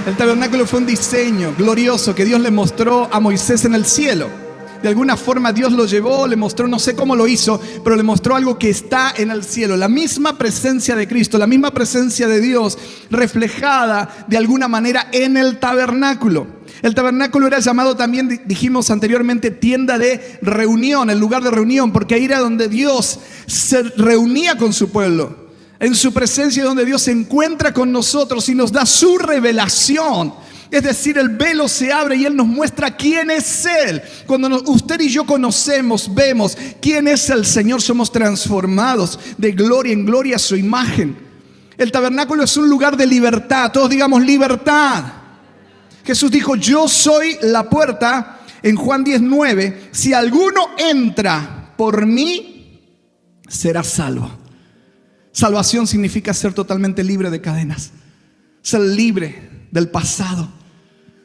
El tabernáculo fue un diseño glorioso que Dios le mostró a Moisés en el cielo. De alguna forma Dios lo llevó, le mostró, no sé cómo lo hizo, pero le mostró algo que está en el cielo. La misma presencia de Cristo, la misma presencia de Dios reflejada de alguna manera en el tabernáculo. El tabernáculo era llamado también, dijimos anteriormente, tienda de reunión, el lugar de reunión, porque ahí era donde Dios se reunía con su pueblo. En su presencia donde Dios se encuentra con nosotros y nos da su revelación. Es decir, el velo se abre y Él nos muestra quién es Él. Cuando usted y yo conocemos, vemos quién es el Señor, somos transformados de gloria en gloria a su imagen. El tabernáculo es un lugar de libertad. Todos digamos libertad. Jesús dijo, yo soy la puerta en Juan 10:9. Si alguno entra por mí, será salvo. Salvación significa ser totalmente libre de cadenas. Ser libre del pasado.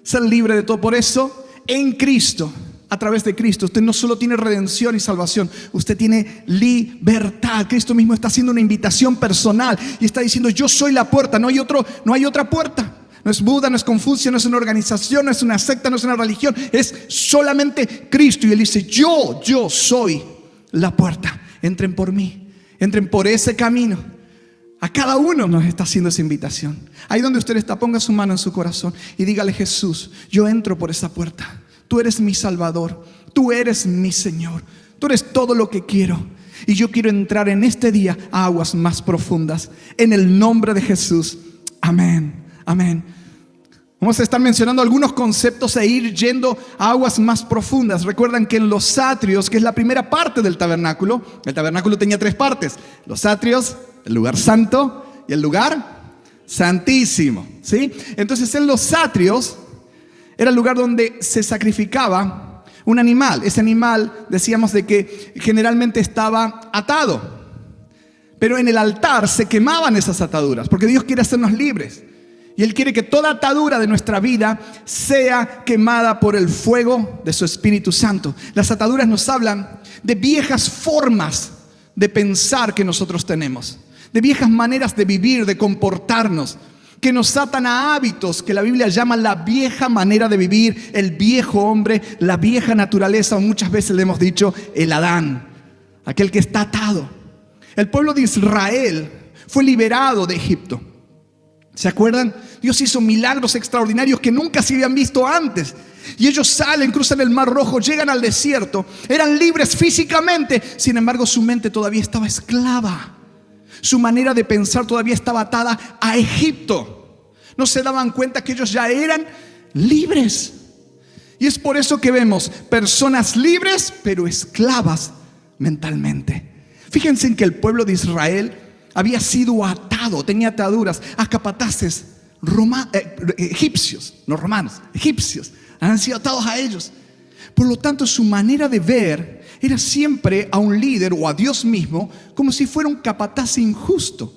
Ser libre de todo. Por eso, en Cristo, a través de Cristo, usted no solo tiene redención y salvación, usted tiene libertad. Cristo mismo está haciendo una invitación personal y está diciendo, yo soy la puerta, no hay otra puerta. No es Buda, no es Confucio, no es una organización, no es una secta, no es una religión. Es solamente Cristo. Y Él dice, yo soy la puerta. Entren por mí, entren por ese camino. A cada uno nos está haciendo esa invitación. Ahí donde usted está, ponga su mano en su corazón y dígale, Jesús, yo entro por esa puerta. Tú eres mi Salvador, tú eres mi Señor, tú eres todo lo que quiero. Y yo quiero entrar en este día a aguas más profundas. En el nombre de Jesús. Amén, amén. Vamos a estar mencionando algunos conceptos e ir yendo a aguas más profundas. Recuerdan que en los atrios, que es la primera parte del tabernáculo, el tabernáculo tenía 3 partes. Los atrios, el lugar santo y el lugar santísimo, ¿sí? Entonces en los atrios era el lugar donde se sacrificaba un animal. Ese animal, decíamos de que generalmente estaba atado. Pero en el altar se quemaban esas ataduras, porque Dios quiere hacernos libres. Y Él quiere que toda atadura de nuestra vida sea quemada por el fuego de su Espíritu Santo. Las ataduras nos hablan de viejas formas de pensar que nosotros tenemos, de viejas maneras de vivir, de comportarnos, que nos atan a hábitos que la Biblia llama la vieja manera de vivir, el viejo hombre, la vieja naturaleza, o muchas veces le hemos dicho el Adán, aquel que está atado. El pueblo de Israel fue liberado de Egipto. ¿Se acuerdan? Dios hizo milagros extraordinarios que nunca se habían visto antes. Y ellos salen, cruzan el Mar Rojo, llegan al desierto. Eran libres físicamente. Sin embargo, su mente todavía estaba esclava. Su manera de pensar todavía estaba atada a Egipto. No se daban cuenta que ellos ya eran libres. Y es por eso que vemos personas libres, pero esclavas mentalmente. Fíjense en que el pueblo de Israel había sido atado, tenía ataduras a capataces egipcios, no romanos, egipcios. Han sido atados a ellos. Por lo tanto, su manera de ver era siempre a un líder o a Dios mismo como si fuera un capataz injusto.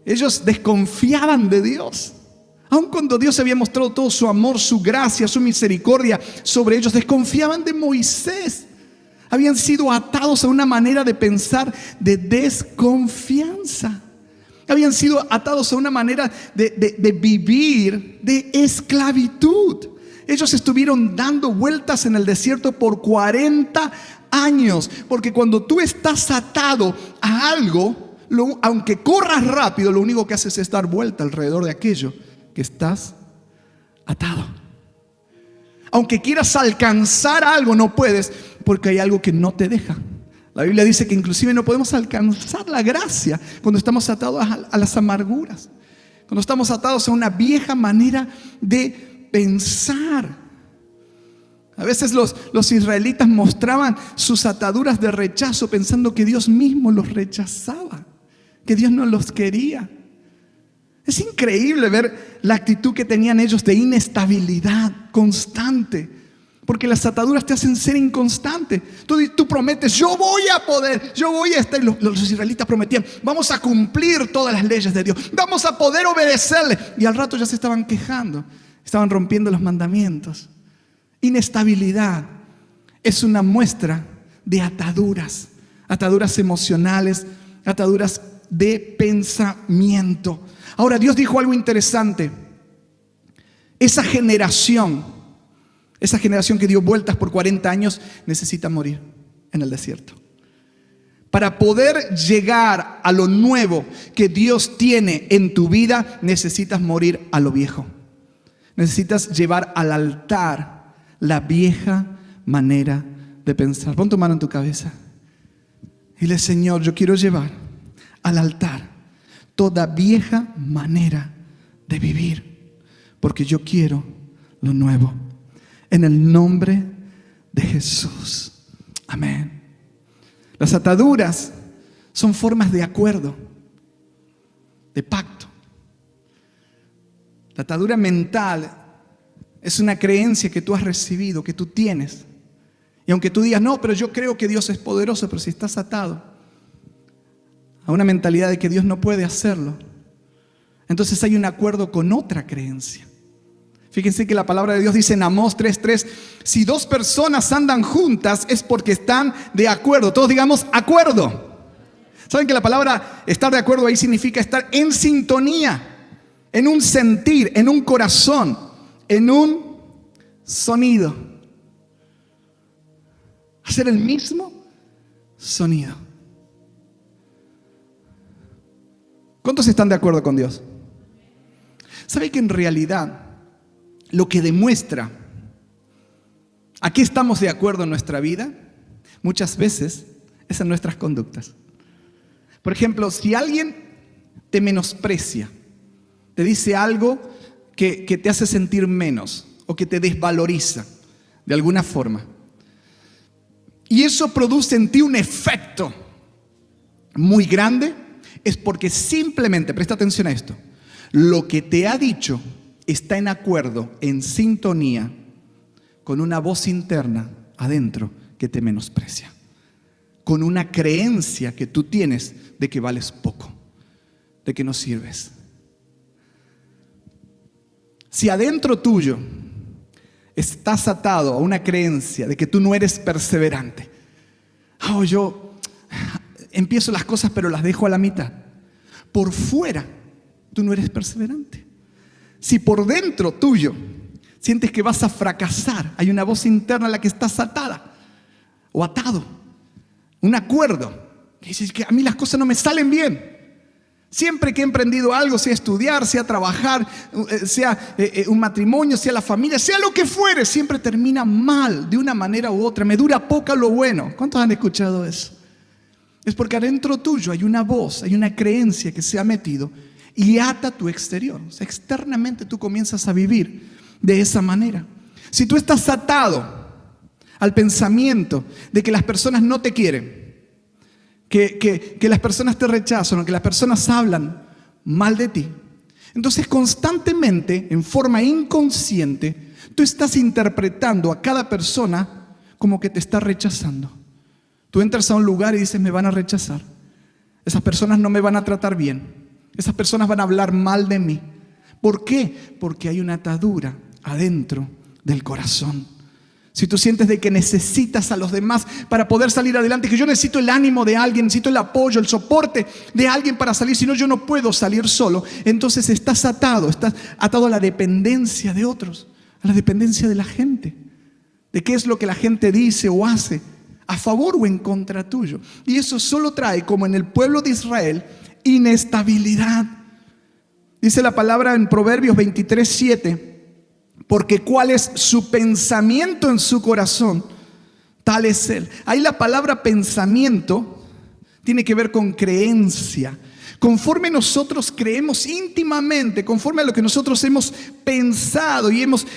Ellos desconfiaban de Dios. Aun cuando Dios había mostrado todo su amor, su gracia, su misericordia sobre ellos, desconfiaban de Moisés. Habían sido atados a una manera de pensar de desconfianza. Habían sido atados a una manera de vivir de esclavitud. Ellos estuvieron dando vueltas en el desierto por 40 años. Porque cuando tú estás atado a algo, aunque corras rápido, lo único que haces es dar vuelta alrededor de aquello que estás atado. Aunque quieras alcanzar algo, no puedes, porque hay algo que no te deja. La Biblia dice que inclusive no podemos alcanzar la gracia cuando estamos atados a las amarguras, cuando estamos atados a una vieja manera de pensar. A veces los israelitas mostraban sus ataduras de rechazo pensando que Dios mismo los rechazaba, que Dios no los quería. Es increíble ver la actitud que tenían ellos de inestabilidad constante, porque las ataduras te hacen ser inconstante. Tú prometes, yo voy a poder, yo voy a estar. Los israelitas prometían, vamos a cumplir todas las leyes de Dios, vamos a poder obedecerle. Y al rato ya se estaban quejando, estaban rompiendo los mandamientos. Inestabilidad es una muestra de ataduras, ataduras emocionales, ataduras de pensamiento. Ahora, Dios dijo algo interesante. esa generación que dio vueltas por 40 años, necesita morir en el desierto. Para poder llegar a lo nuevo que Dios tiene en tu vida, necesitas morir a lo viejo. Necesitas llevar al altar la vieja manera de pensar. Pon tu mano en tu cabeza. Dile: Señor, yo quiero llevar al altar toda vieja manera de vivir, porque yo quiero lo nuevo. En el nombre de Jesús. Amén. Las ataduras son formas de acuerdo, de pacto. La atadura mental es una creencia que tú has recibido, que tú tienes. Y aunque tú digas: no, pero yo creo que Dios es poderoso, pero si estás atado a una mentalidad de que Dios no puede hacerlo, entonces hay un acuerdo con otra creencia. Fíjense que la palabra de Dios dice en Amós 3:3, si dos personas andan juntas es porque están de acuerdo. Todos digamos acuerdo. ¿Saben que la palabra estar de acuerdo ahí significa estar en sintonía, en un sentir, en un corazón, en un sonido? Hacer el mismo sonido. ¿Cuántos están de acuerdo con Dios? ¿Sabe que en realidad lo que demuestra a qué estamos de acuerdo en nuestra vida, muchas veces es en nuestras conductas? Por ejemplo, si alguien te menosprecia, te dice algo que te hace sentir menos o que te desvaloriza de alguna forma, y eso produce en ti un efecto muy grande, es porque simplemente, presta atención a esto, lo que te ha dicho está en acuerdo, en sintonía con una voz interna adentro que te menosprecia, con una creencia que tú tienes de que vales poco, de que no sirves. Si adentro tuyo estás atado a una creencia de que tú no eres perseverante, yo empiezo las cosas pero las dejo a la mitad, por fuera tú no eres perseverante. Si por dentro tuyo sientes que vas a fracasar, hay una voz interna a la que estás atada o atado, un acuerdo que dices que a mí las cosas no me salen bien. Siempre que he emprendido algo, sea estudiar, sea trabajar, sea un matrimonio, sea la familia, sea lo que fuere, siempre termina mal de una manera u otra. Me dura poco lo bueno. ¿Cuántos han escuchado eso? Es porque adentro tuyo hay una voz, hay una creencia que se ha metido y ata tu exterior. O sea, externamente tú comienzas a vivir de esa manera. Si tú estás atado al pensamiento de que las personas no te quieren, que las personas te rechazan o que las personas hablan mal de ti, entonces constantemente, en forma inconsciente, tú estás interpretando a cada persona como que te está rechazando. Tú entras a un lugar y dices: me van a rechazar, esas personas no me van a tratar bien, esas personas van a hablar mal de mí. ¿Por qué? Porque hay una atadura adentro del corazón. Si tú sientes de que necesitas a los demás para poder salir adelante, que yo necesito el ánimo de alguien, necesito el apoyo, el soporte de alguien para salir, si no yo no puedo salir solo, entonces estás atado a la dependencia de otros, a la dependencia de la gente, de qué es lo que la gente dice o hace, a favor o en contra tuyo. Y eso solo trae, como en el pueblo de Israel, inestabilidad. Dice la palabra en Proverbios 23:7, porque cuál es su pensamiento en su corazón, tal es él. Ahí la palabra pensamiento tiene que ver con creencia. Conforme nosotros creemos íntimamente, conforme a lo que nosotros hemos pensado y hemos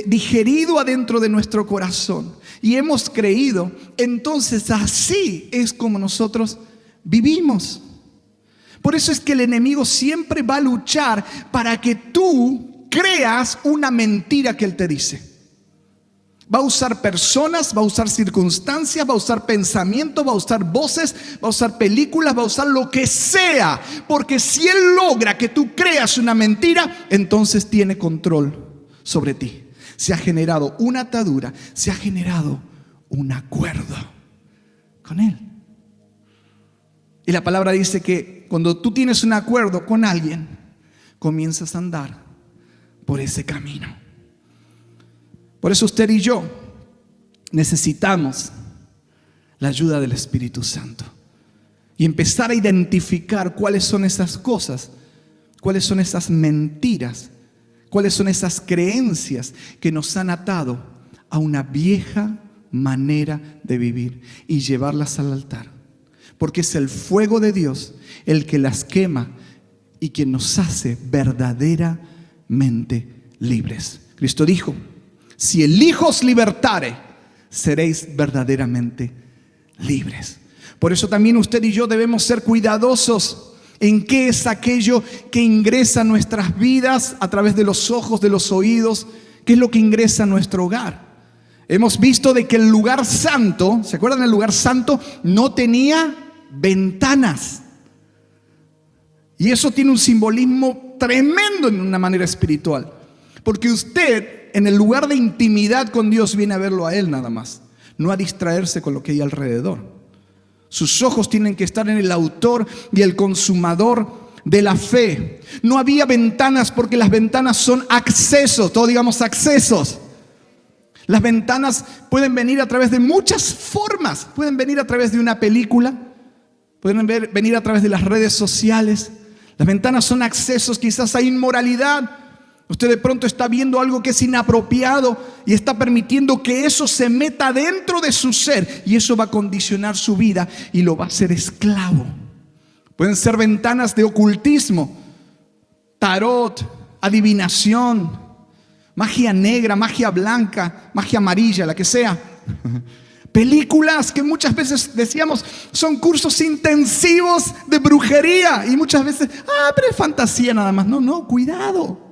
digerido adentro de nuestro corazón y hemos creído, entonces así es como nosotros vivimos. Por eso es que el enemigo siempre va a luchar para que tú creas una mentira que él te dice. Va a usar personas, va a usar circunstancias, va a usar pensamientos, va a usar voces, va a usar películas, va a usar lo que sea. Porque si él logra que tú creas una mentira, entonces tiene control sobre ti. Se ha generado una atadura, se ha generado un acuerdo con él. Y la palabra dice que cuando tú tienes un acuerdo con alguien, comienzas a andar por ese camino. Por eso usted y yo necesitamos la ayuda del Espíritu Santo y empezar a identificar cuáles son esas cosas, cuáles son esas mentiras, cuáles son esas creencias que nos han atado a una vieja manera de vivir y llevarlas al altar. Porque es el fuego de Dios el que las quema y quien nos hace verdaderamente libres. Cristo dijo: si el Hijo os libertare, seréis verdaderamente libres. Por eso también usted y yo debemos ser cuidadosos en qué es aquello que ingresa a nuestras vidas a través de los ojos, de los oídos, qué es lo que ingresa a nuestro hogar. Hemos visto de que el lugar santo, ¿se acuerdan? El lugar santo no tenía ventanas. Y eso tiene un simbolismo tremendo en una manera espiritual. Porque usted en el lugar de intimidad con Dios viene a verlo a Él nada más, no a distraerse con lo que hay alrededor. Sus ojos tienen que estar en el autor y el consumador de la fe. No había ventanas porque las ventanas son accesos, todos digamos accesos. Las ventanas pueden venir a través de muchas formas. Pueden venir a través de una película, pueden venir a través de las redes sociales. Las ventanas son accesos quizás a inmoralidad. Usted de pronto está viendo algo que es inapropiado y está permitiendo que eso se meta dentro de su ser, y eso va a condicionar su vida y lo va a hacer esclavo. Pueden ser ventanas de ocultismo, tarot, adivinación, magia negra, magia blanca, magia amarilla, la que sea. Películas que muchas veces decíamos son cursos intensivos de brujería, y muchas veces, pero es fantasía nada más. No, cuidado.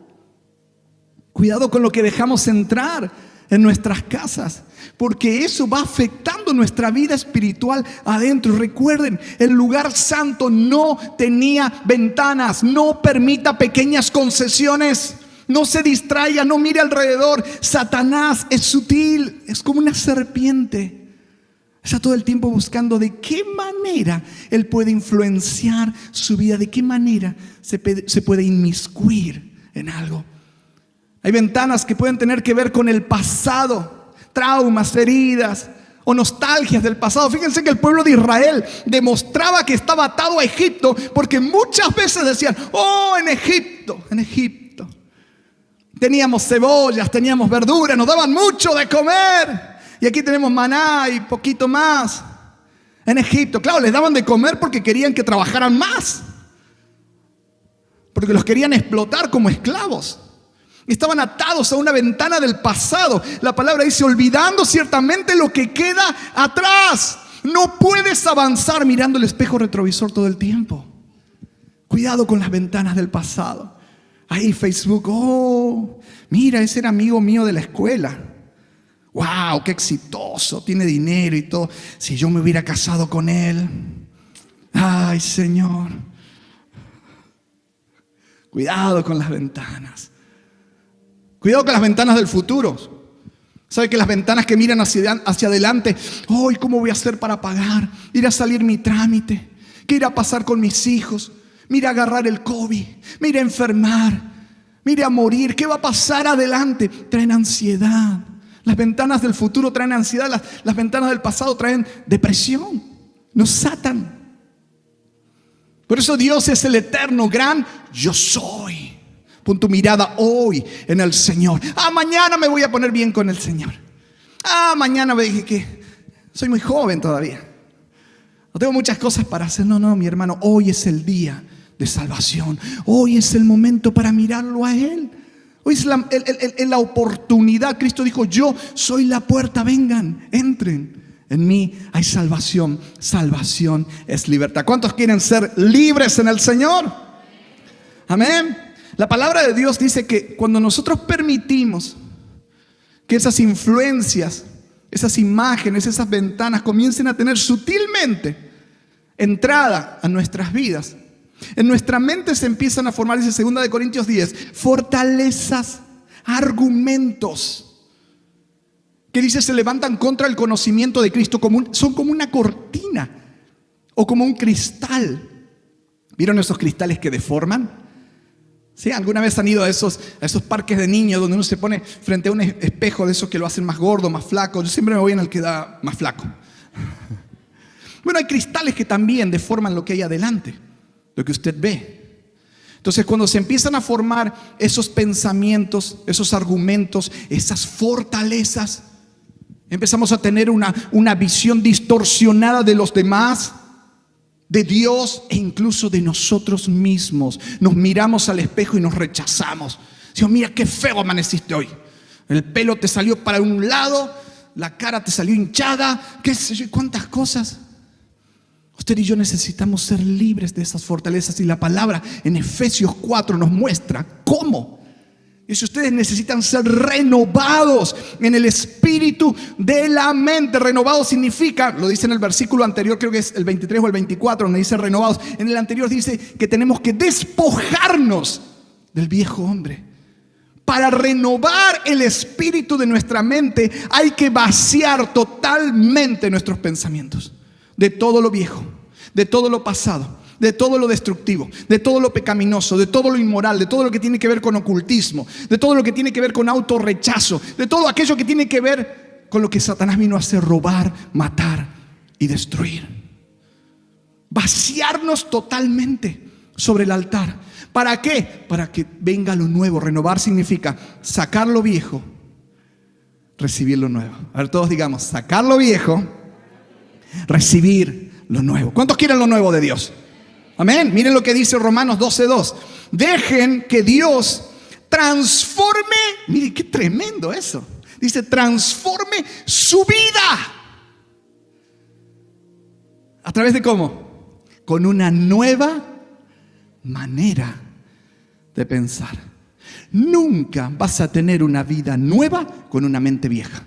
Cuidado con lo que dejamos entrar en nuestras casas, porque eso va afectando nuestra vida espiritual adentro. Recuerden, el lugar santo no tenía ventanas. No permita pequeñas concesiones. No se distraiga, no mire alrededor. Satanás es sutil, es como una serpiente. Está todo el tiempo buscando de qué manera él puede influenciar su vida, de qué manera se puede inmiscuir en algo. Hay ventanas que pueden tener que ver con el pasado, traumas, heridas o nostalgias del pasado. Fíjense que el pueblo de Israel demostraba que estaba atado a Egipto porque muchas veces decían: en Egipto teníamos cebollas, teníamos verduras, nos daban mucho de comer, y aquí tenemos maná y poquito más. En Egipto, claro, les daban de comer porque querían que trabajaran más, porque los querían explotar como esclavos. Estaban atados a una ventana del pasado. La palabra dice: olvidando ciertamente lo que queda atrás. No puedes avanzar mirando el espejo retrovisor todo el tiempo. Cuidado con las ventanas del pasado. Ahí Facebook, mira, ese era amigo mío de la escuela. Wow, qué exitoso, tiene dinero y todo. Si yo me hubiera casado con él. Ay, Señor. Cuidado con las ventanas. Cuidado con las ventanas del futuro. ¿Sabe que las ventanas que miran hacia adelante? ¿Cómo voy a hacer para pagar? Ir a salir mi trámite. ¿Qué irá a pasar con mis hijos? Mira a agarrar el COVID. Mira a enfermar. Mira a morir. ¿Qué va a pasar adelante? Traen ansiedad. Las ventanas del futuro traen ansiedad. Las ventanas del pasado traen depresión. Nos atan. Por eso Dios es el eterno, gran yo soy. Pon tu mirada hoy en el Señor. Mañana me voy a poner bien con el Señor. Mañana me dije que soy muy joven todavía. No tengo muchas cosas para hacer. No, mi hermano, hoy es el día de salvación. Hoy es el momento para mirarlo a Él. Hoy es la oportunidad. Cristo dijo: yo soy la puerta, vengan, entren. En mí hay salvación. Salvación es libertad. ¿Cuántos quieren ser libres en el Señor? Amén. La palabra de Dios dice que cuando nosotros permitimos que esas influencias, esas imágenes, esas ventanas comiencen a tener sutilmente entrada a nuestras vidas, en nuestra mente se empiezan a formar, dice 2 Corintios 10, fortalezas, argumentos, que dice se levantan contra el conocimiento de Cristo, son como una cortina o como un cristal. ¿Vieron esos cristales que deforman? ¿Sí? ¿Alguna vez han ido a esos parques de niños donde uno se pone frente a un espejo de esos que lo hacen más gordo, más flaco? Yo siempre me voy en el que da más flaco. Bueno, hay cristales que también deforman lo que hay adelante, lo que usted ve. Entonces, cuando se empiezan a formar esos pensamientos, esos argumentos, esas fortalezas, empezamos a tener una visión distorsionada de los demás, de Dios e incluso de nosotros mismos. Nos miramos al espejo y nos rechazamos. Dios, mira qué feo amaneciste hoy. El pelo te salió para un lado, la cara te salió hinchada, qué sé yo, cuántas cosas. Usted y yo necesitamos ser libres de esas fortalezas y la palabra en Efesios 4 nos muestra cómo. Y si ustedes necesitan ser renovados en el espíritu de la mente. Renovado significa, lo dice en el versículo anterior, creo que es el 23 o el 24, donde dice renovados. En el anterior dice que tenemos que despojarnos del viejo hombre. Para renovar el espíritu de nuestra mente hay que vaciar totalmente nuestros pensamientos de todo lo viejo, de todo lo pasado, de todo lo destructivo, de todo lo pecaminoso, de todo lo inmoral, de todo lo que tiene que ver con ocultismo, de todo lo que tiene que ver con autorrechazo, de todo aquello que tiene que ver con lo que Satanás vino a hacer: robar, matar y destruir. Vaciarnos totalmente sobre el altar. ¿Para qué? Para que venga lo nuevo. Renovar significa sacar lo viejo, recibir lo nuevo. A ver, todos digamos: sacar lo viejo, recibir lo nuevo. ¿Cuántos quieren lo nuevo de Dios? Amén. Miren lo que dice Romanos 12:2. Dejen que Dios transforme. Miren qué tremendo eso. Dice: transforme su vida. ¿A través de cómo? Con una nueva manera de pensar. Nunca vas a tener una vida nueva con una mente vieja.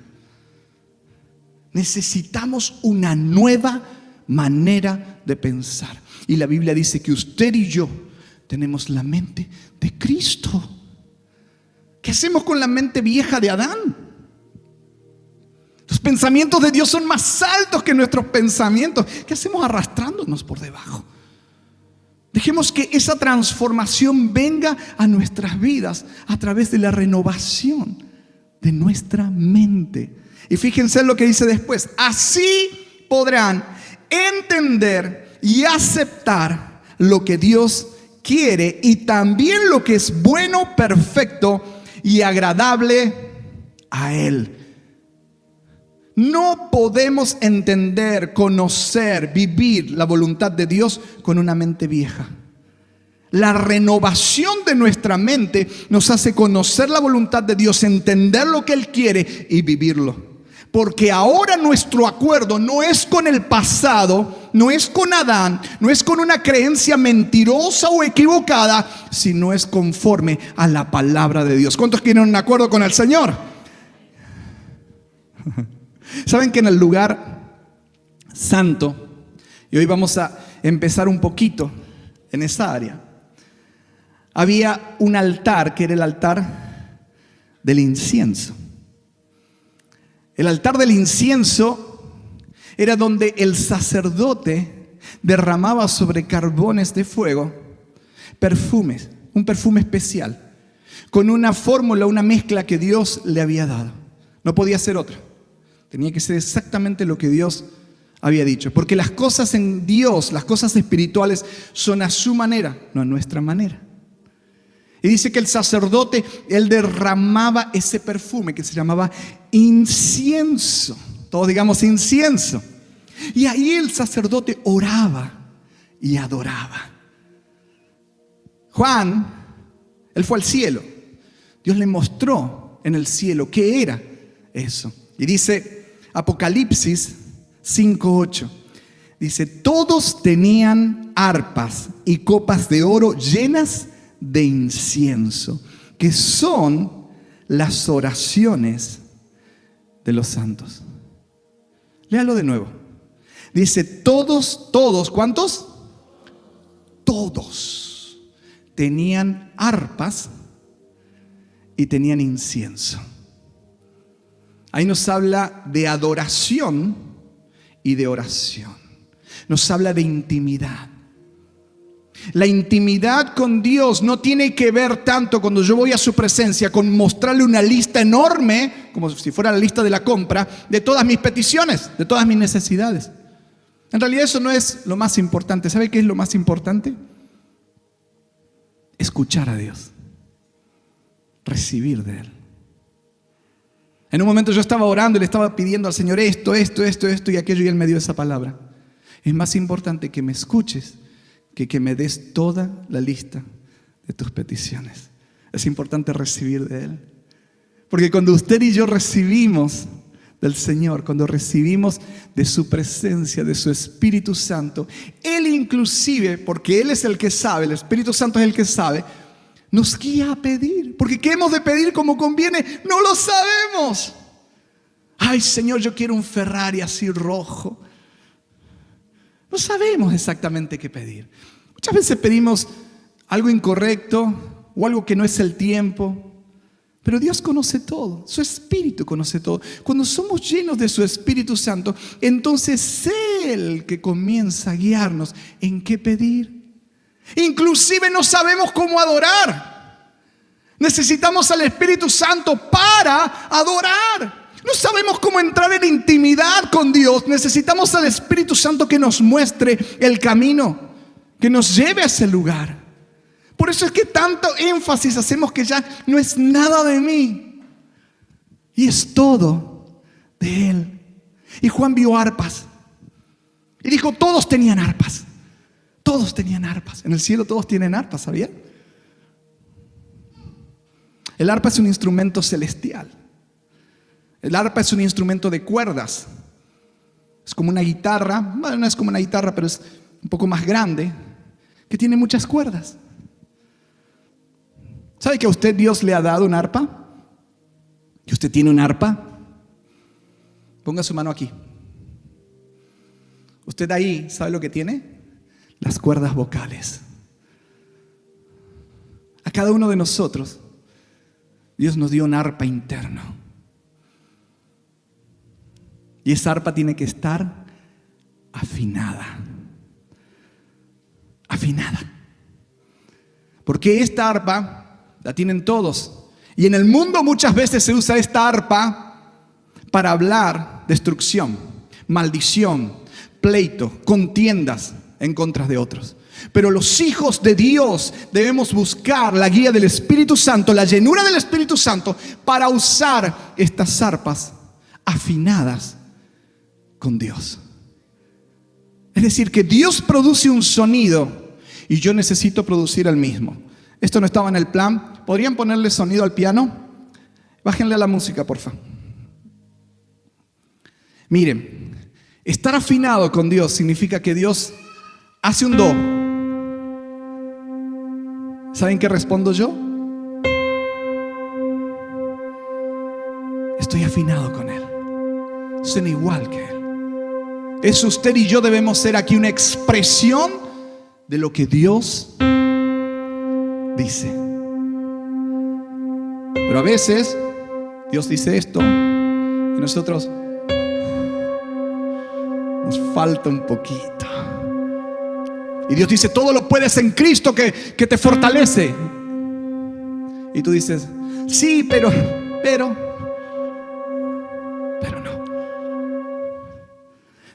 Necesitamos una nueva manera de pensar. Y la Biblia dice que usted y yo tenemos la mente de Cristo. ¿Qué hacemos con la mente vieja de Adán? Los pensamientos de Dios son más altos que nuestros pensamientos. ¿Qué hacemos arrastrándonos por debajo? Dejemos que esa transformación venga a nuestras vidas a través de la renovación de nuestra mente. Y fíjense lo que dice después: así podrán entender y aceptar lo que Dios quiere y también lo que es bueno, perfecto y agradable a Él. No podemos entender, conocer, vivir la voluntad de Dios con una mente vieja. La renovación de nuestra mente nos hace conocer la voluntad de Dios, entender lo que Él quiere y vivirlo. Porque ahora nuestro acuerdo no es con el pasado, no es con Adán, no es con una creencia mentirosa o equivocada, sino es conforme a la palabra de Dios. ¿Cuántos quieren un acuerdo con el Señor? ¿Saben que en el lugar santo, y hoy vamos a empezar un poquito en esa área, había un altar que era el altar del incienso? El altar del incienso era donde el sacerdote derramaba sobre carbones de fuego perfumes, un perfume especial, con una fórmula, una mezcla que Dios le había dado. No podía ser otra. Tenía que ser exactamente lo que Dios había dicho. Porque las cosas en Dios, las cosas espirituales, son a su manera, no a nuestra manera. Y dice que el sacerdote, él derramaba ese perfume que se llamaba incienso. Todos digamos incienso. Y ahí el sacerdote oraba y adoraba. Juan, él fue al cielo. Dios le mostró en el cielo qué era eso. Y dice Apocalipsis 5:8. Dice: todos tenían arpas y copas de oro llenas de incienso, que son las oraciones de los santos. Léalo de nuevo. Dice: todos, ¿cuántos? Todos tenían arpas y tenían incienso. Ahí nos habla de adoración y de oración. Nos habla de intimidad. La intimidad con Dios no tiene que ver tanto cuando yo voy a su presencia con mostrarle una lista enorme, como si fuera la lista de la compra, de todas mis peticiones, de todas mis necesidades. En realidad eso no es lo más importante. ¿Sabe qué es lo más importante? Escuchar a Dios, recibir de Él. En un momento yo estaba orando y le estaba pidiendo al Señor esto y aquello, y Él me dio esa palabra. Es más importante que me escuches que me des toda la lista de tus peticiones. Es importante recibir de Él. Porque cuando usted y yo recibimos del Señor, cuando recibimos de su presencia, de su Espíritu Santo, Él inclusive, porque Él es el que sabe, el Espíritu Santo es el que sabe, nos guía a pedir. Porque ¿qué hemos de pedir como conviene? No lo sabemos. Ay, Señor, yo quiero un Ferrari así rojo. No sabemos exactamente qué pedir. Muchas veces pedimos algo incorrecto o algo que no es el tiempo. Pero Dios conoce todo, su Espíritu conoce todo. Cuando somos llenos de su Espíritu Santo, entonces es Él que comienza a guiarnos en qué pedir. Inclusive no sabemos cómo adorar. Necesitamos al Espíritu Santo para adorar. No sabemos cómo entrar en intimidad con Dios. Necesitamos al Espíritu Santo que nos muestre el camino, que nos lleve a ese lugar. Por eso es que tanto énfasis hacemos que ya no es nada de mí y es todo de Él. Y Juan vio arpas y dijo, todos tenían arpas. Todos tenían arpas. En el cielo todos tienen arpas, ¿sabía? El arpa es un instrumento celestial. El arpa es un instrumento de cuerdas. Es como una guitarra, bueno, no es como una guitarra, pero es un poco más grande, que tiene muchas cuerdas. ¿Sabe que a usted Dios le ha dado un arpa? ¿Que usted tiene un arpa? Ponga su mano aquí. Usted ahí, ¿sabe lo que tiene? Las cuerdas vocales. A cada uno de nosotros, Dios nos dio un arpa interno. Y esa arpa tiene que estar afinada. Afinada. Porque esta arpa la tienen todos. Y en el mundo muchas veces se usa esta arpa para hablar destrucción, maldición, pleito, contiendas en contra de otros. Pero los hijos de Dios debemos buscar la guía del Espíritu Santo, la llenura del Espíritu Santo, para usar estas arpas afinadas con Dios. Es decir, que Dios produce un sonido y yo necesito producir el mismo. Esto no estaba en el plan. ¿Podrían ponerle sonido al piano? Bájenle a la música, por favor. Miren, estar afinado con Dios significa que Dios hace un do. ¿Saben qué respondo yo? Estoy afinado con Él. Suena igual que Él. Es usted y yo debemos ser aquí una expresión de lo que Dios dice. Pero a veces Dios dice esto y nosotros nos falta un poquito. Y Dios dice, todo lo puedes en Cristo que te fortalece. Y tú dices, sí, pero no.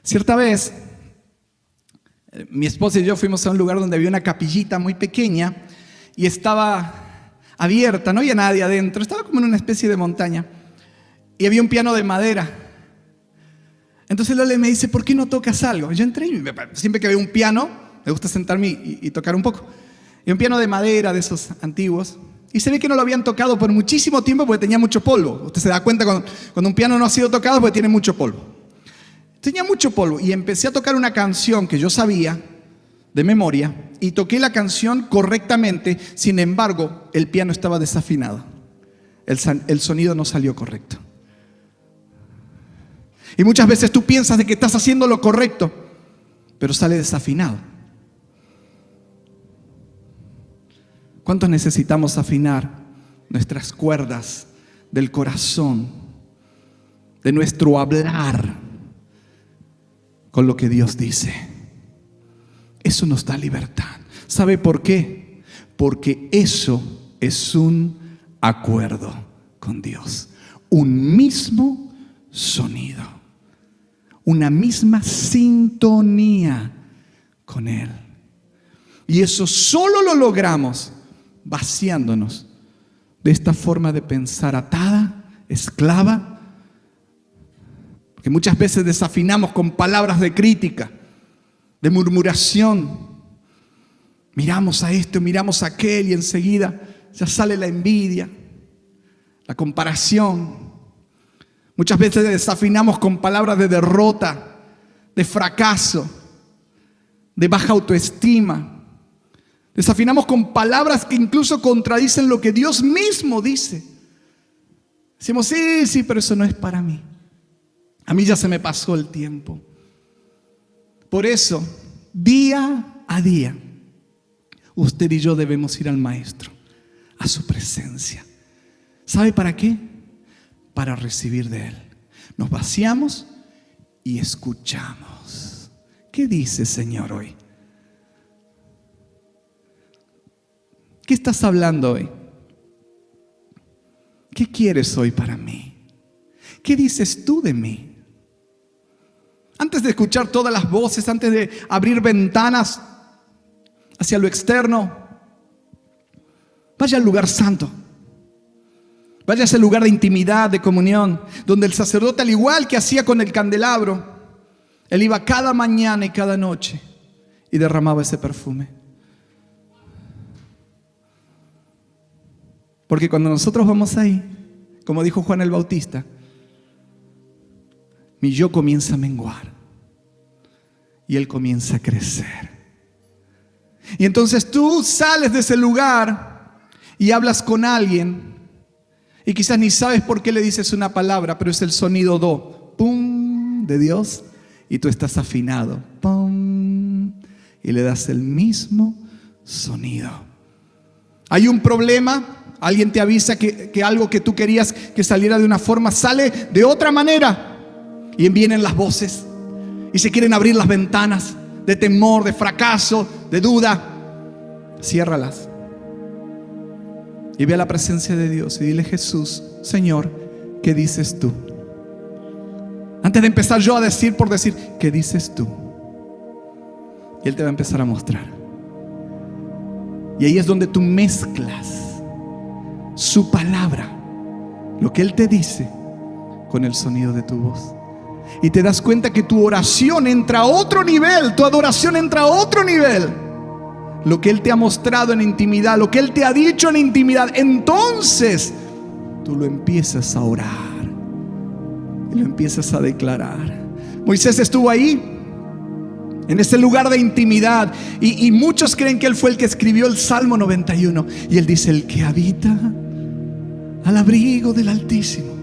Cierta vez, mi esposa y yo fuimos a un lugar donde había una capillita muy pequeña y estaba abierta, no había nadie adentro, estaba como en una especie de montaña y había un piano de madera. Entonces Lole me dice, ¿por qué no tocas algo? Yo entré y siempre que veo un piano, me gusta sentarme y tocar un poco. Y un piano de madera de esos antiguos. Y se ve que no lo habían tocado por muchísimo tiempo porque tenía mucho polvo. Usted se da cuenta cuando un piano no ha sido tocado porque tiene mucho polvo. Tenía mucho polvo y empecé a tocar una canción que yo sabía de memoria y toqué la canción correctamente. Sin embargo, el piano estaba desafinado. El sonido no salió correcto. Y muchas veces tú piensas de que estás haciendo lo correcto, pero sale desafinado. ¿Cuántos necesitamos afinar nuestras cuerdas del corazón, de nuestro hablar con lo que Dios dice? Eso nos da libertad. ¿Sabe por qué? Porque eso es un acuerdo con Dios. Un mismo sonido. Una misma sintonía con Él. Y eso solo lo logramos vaciándonos de esta forma de pensar atada, esclava. Porque muchas veces desafinamos con palabras de crítica, de murmuración. Miramos a esto, miramos a aquel y enseguida ya sale la envidia, la comparación. Muchas veces desafinamos con palabras de derrota, de fracaso, de baja autoestima. Desafinamos con palabras que incluso contradicen lo que Dios mismo dice. Decimos, sí, pero eso no es para mí. A mí ya se me pasó el tiempo. Por eso, día a día, usted y yo debemos ir al Maestro, a su presencia. ¿Sabe para qué? Para recibir de Él. Nos vaciamos y escuchamos. ¿Qué dice Señor hoy? ¿Qué estás hablando hoy? ¿Qué quieres hoy para mí? ¿Qué dices tú de mí? Antes de escuchar todas las voces, antes de abrir ventanas hacia lo externo, vaya al lugar santo. Vaya a ese lugar de intimidad, de comunión, donde el sacerdote, al igual que hacía con el candelabro, él iba cada mañana y cada noche y derramaba ese perfume. Porque cuando nosotros vamos ahí, como dijo Juan el Bautista, mi yo comienza a menguar y él comienza a crecer. Y entonces tú sales de ese lugar y hablas con alguien y quizás ni sabes por qué le dices una palabra, pero es el sonido do, pum, de Dios, y tú estás afinado, pum, y le das el mismo sonido. Hay un problema. Alguien te avisa que algo que tú querías que saliera de una forma sale de otra manera. Y vienen las voces y se quieren abrir las ventanas de temor, de fracaso, de duda. Ciérralas y ve a la presencia de Dios y dile: Jesús, Señor, ¿qué dices tú? Antes de empezar yo a decir por decir, ¿qué dices tú? Y Él te va a empezar a mostrar. Y ahí es donde tú mezclas su palabra, lo que Él te dice, con el sonido de tu voz. Y te das cuenta que tu oración entra a otro nivel, tu adoración entra a otro nivel. Lo que Él te ha mostrado en intimidad, lo que Él te ha dicho en intimidad, entonces tú lo empiezas a orar y lo empiezas a declarar. Moisés estuvo ahí, en ese lugar de intimidad, y muchos creen que él fue el que escribió el Salmo 91. Y él dice: el que habita al abrigo del Altísimo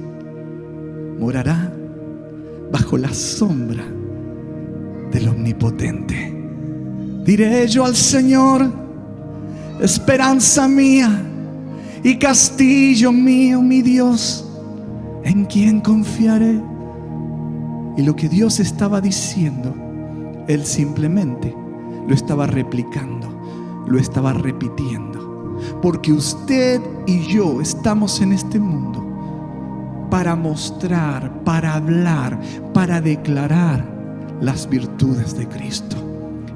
morará bajo la sombra del Omnipotente. Diré yo al Señor, esperanza mía y castillo mío, mi Dios, en quien confiaré. Y lo que Dios estaba diciendo, Él simplemente lo estaba replicando, lo estaba repitiendo. Porque usted y yo estamos en este mundo para mostrar, para hablar, para declarar las virtudes de Cristo.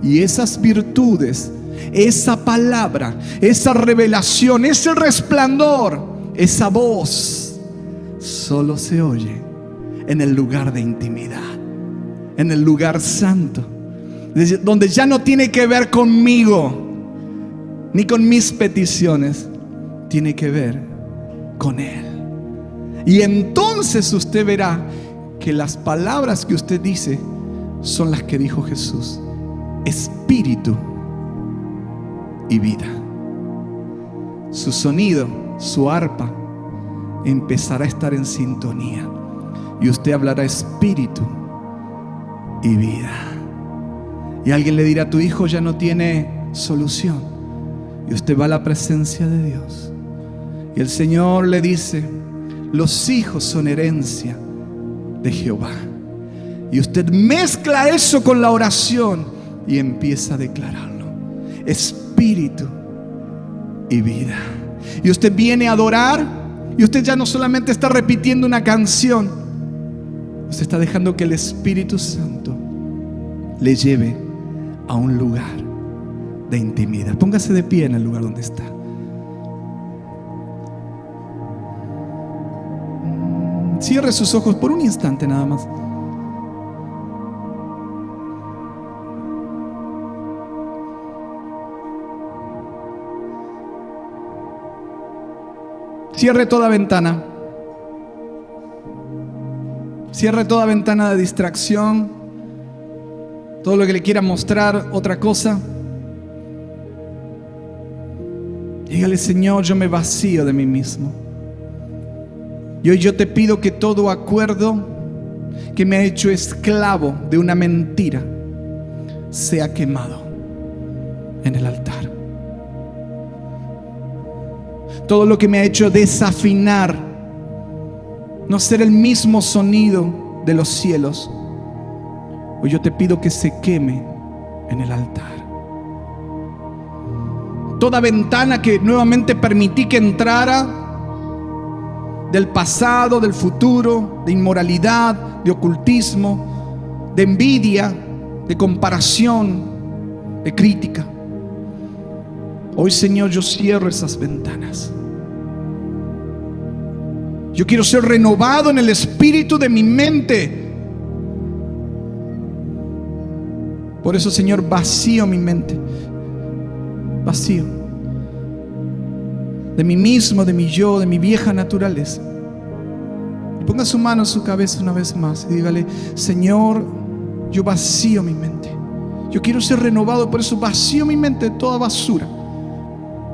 Y esas virtudes, esa palabra, esa revelación, ese resplandor, esa voz, solo se oye en el lugar de intimidad, en el lugar santo, donde ya no tiene que ver conmigo ni con mis peticiones, tiene que ver con Él. Y entonces usted verá que las palabras que usted dice son las que dijo Jesús: espíritu y vida. Su sonido, su arpa empezará a estar en sintonía y usted hablará espíritu y vida. Y alguien le dirá: tu hijo ya no tiene solución. Y usted va a la presencia de Dios y el Señor le dice: los hijos son herencia de Jehová. Y usted mezcla eso con la oración y empieza a declararlo: espíritu espíritu y vida. Y usted viene a adorar, y usted ya no solamente está repitiendo una canción, usted está dejando que el Espíritu Santo le lleve a un lugar de intimidad. Póngase de pie en el lugar donde está. Cierre sus ojos por un instante nada más. Cierre toda ventana. Cierre toda ventana de distracción. Todo lo que le quiera mostrar otra cosa. Dígale: Señor, yo me vacío de mí mismo. Y hoy yo te pido que todo acuerdo que me ha hecho esclavo de una mentira sea quemado en el altar. Todo lo que me ha hecho desafinar, no ser el mismo sonido de los cielos, hoy yo te pido que se queme en el altar. Toda ventana que nuevamente permití que entrara, del pasado, del futuro, de inmoralidad, de ocultismo, de envidia, de comparación, de crítica, hoy, Señor, yo cierro esas ventanas. Yo quiero ser renovado en el espíritu de mi mente. Por eso, Señor, vacío mi mente. Vacío de mí mismo, de mi yo, de mi vieja naturaleza. Y ponga su mano en su cabeza una vez más y dígale: Señor, yo vacío mi mente. Yo quiero ser renovado, por eso vacío mi mente de toda basura,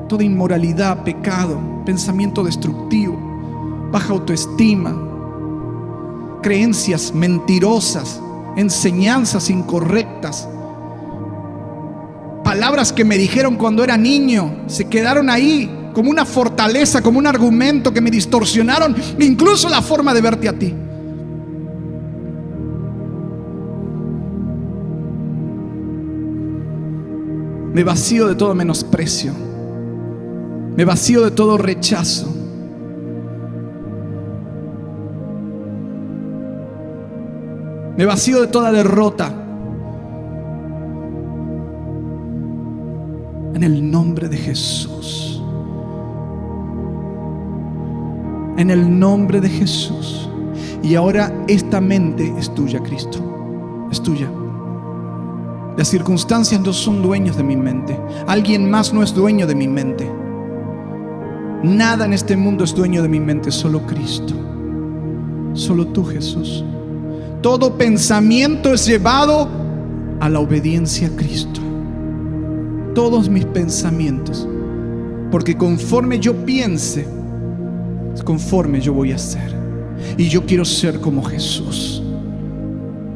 toda inmoralidad, pecado, pensamiento destructivo, baja autoestima, creencias mentirosas, enseñanzas incorrectas, palabras que me dijeron cuando era niño, se quedaron ahí como una fortaleza, como un argumento, que me distorsionaron incluso la forma de verte a ti. Me vacío de todo menosprecio. Me vacío de todo rechazo. Me vacío de toda derrota. En el nombre de Jesús. En el nombre de Jesús. Y ahora esta mente es tuya, Cristo. Es tuya. Las circunstancias no son dueños de mi mente. Alguien más no es dueño de mi mente. Nada en este mundo es dueño de mi mente, solo Cristo. Solo tú, Jesús. Todo pensamiento es llevado a la obediencia a Cristo. Todos mis pensamientos. Porque conforme yo piense, conforme yo voy a ser. Y yo quiero ser como Jesús.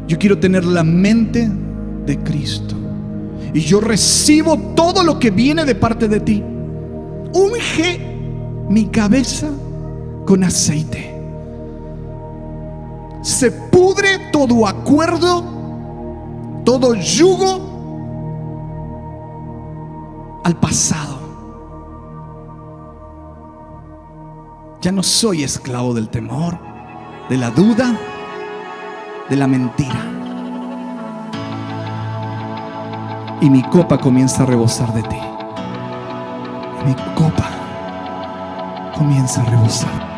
Yo quiero tener la mente de Cristo. Y yo recibo todo lo que viene de parte de ti. Unge mi cabeza con aceite. Se pudre todo acuerdo, todo yugo al pasado. Ya no soy esclavo del temor, de la duda, de la mentira. Y mi copa comienza a rebosar de ti. Mi copa comienza a rebosar.